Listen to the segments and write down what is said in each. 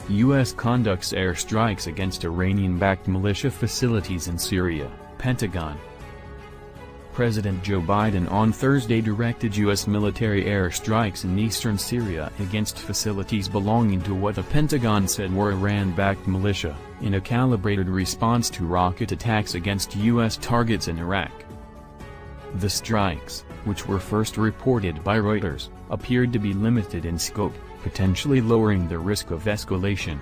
U.S. conducts airstrikes against Iranian-backed militia facilities in Syria, Pentagon. President Joe Biden on Thursday directed U.S. military airstrikes in eastern Syria against facilities belonging to what the Pentagon said were Iran-backed militia, in a calibrated response to rocket attacks against U.S. targets in Iraq. The strikes, which were first reported by Reuters, appeared to be limited in scope, potentially lowering the risk of escalation.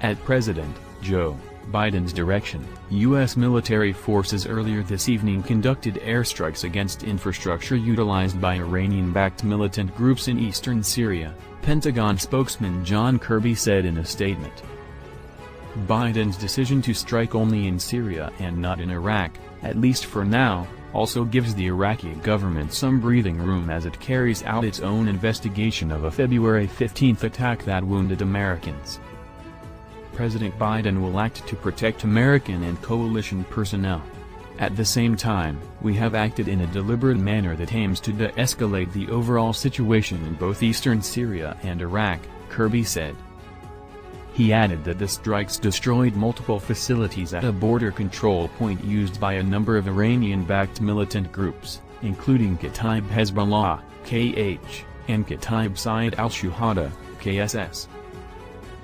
At President Joe Biden's direction, U.S. military forces earlier this evening conducted airstrikes against infrastructure utilized by Iranian-backed militant groups in eastern Syria, Pentagon spokesman John Kirby said in a statement. Biden's decision to strike only in Syria and not in Iraq, at least for now, also gives the Iraqi government some breathing room as it carries out its own investigation of a February 15 attack that wounded Americans. President Biden will act to protect American and coalition personnel. At the same time, we have acted in a deliberate manner that aims to de-escalate the overall situation in both eastern Syria and Iraq, Kirby said. He added that the strikes destroyed multiple facilities at a border control point used by a number of Iranian-backed militant groups, including Kataib Hezbollah, KH, and Kataib Sayyid al-Shuhada, KSS.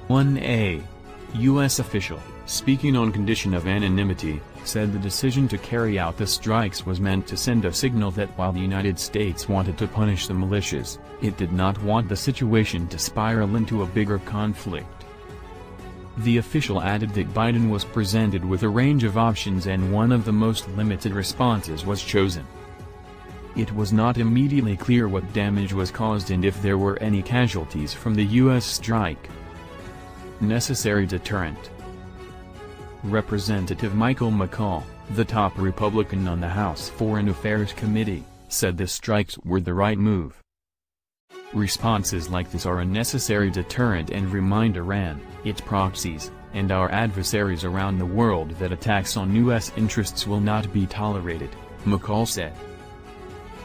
1A. U.S. official, speaking on condition of anonymity, said the decision to carry out the strikes was meant to send a signal that while the United States wanted to punish the militias, it did not want the situation to spiral into a bigger conflict. The official added that Biden was presented with a range of options and one of the most limited responses was chosen. It was not immediately clear what damage was caused and if there were any casualties from the U.S. strike. Necessary deterrent. Representative Michael McCaul, the top Republican on the House Foreign Affairs Committee, said the strikes were the right move. Responses like this are a necessary deterrent and remind Iran, its proxies, and our adversaries around the world that attacks on U.S. interests will not be tolerated, McCaul said.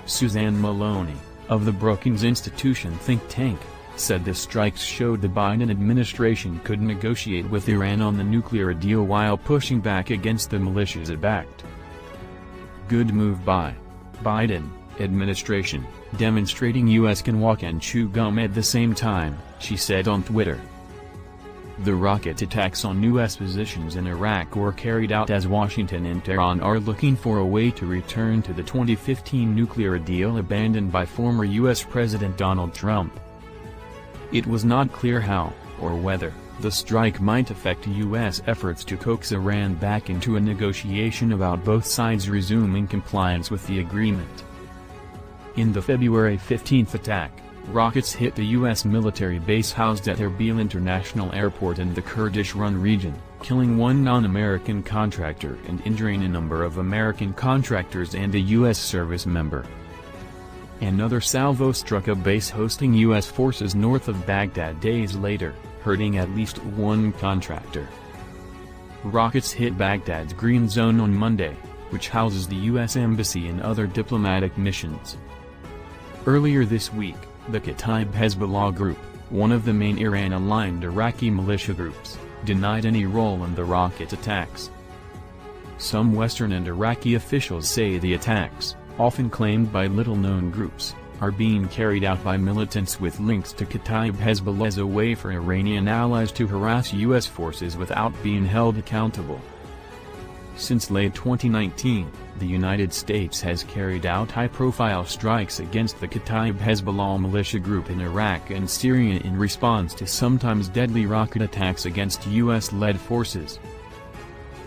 Suzanne Maloney, of the Brookings Institution think tank, said the strikes showed the Biden administration could negotiate with Iran on the nuclear deal while pushing back against the militias it backed. Good move by Biden administration, demonstrating U.S. can walk and chew gum at the same time, she said on Twitter. The rocket attacks on U.S. positions in Iraq were carried out as Washington and Tehran are looking for a way to return to the 2015 nuclear deal abandoned by former U.S. President Donald Trump. It was not clear how, or whether, the strike might affect U.S. efforts to coax Iran back into a negotiation about both sides resuming compliance with the agreement. In the February 15 attack, rockets hit the U.S. military base housed at Erbil International Airport in the Kurdish-run region, killing one non-American contractor and injuring a number of American contractors and a U.S. service member. Another salvo struck a base hosting U.S. forces north of Baghdad days later, hurting at least one contractor. Rockets hit Baghdad's Green Zone on Monday, which houses the U.S. Embassy and other diplomatic missions. Earlier this week, the Kataib Hezbollah group, one of the main Iran-aligned Iraqi militia groups, denied any role in the rocket attacks. Some Western and Iraqi officials say the attacks, often claimed by little-known groups, are being carried out by militants with links to Kataib Hezbollah as a way for Iranian allies to harass U.S. forces without being held accountable. Since late 2019, the United States has carried out high-profile strikes against the Kataib Hezbollah militia group in Iraq and Syria in response to sometimes deadly rocket attacks against U.S.-led forces.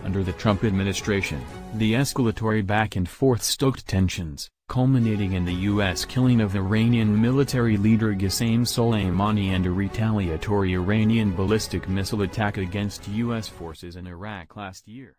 Under the Trump administration, the escalatory back-and-forth stoked tensions, culminating in the U.S. killing of Iranian military leader Qasem Soleimani and a retaliatory Iranian ballistic missile attack against U.S. forces in Iraq last year.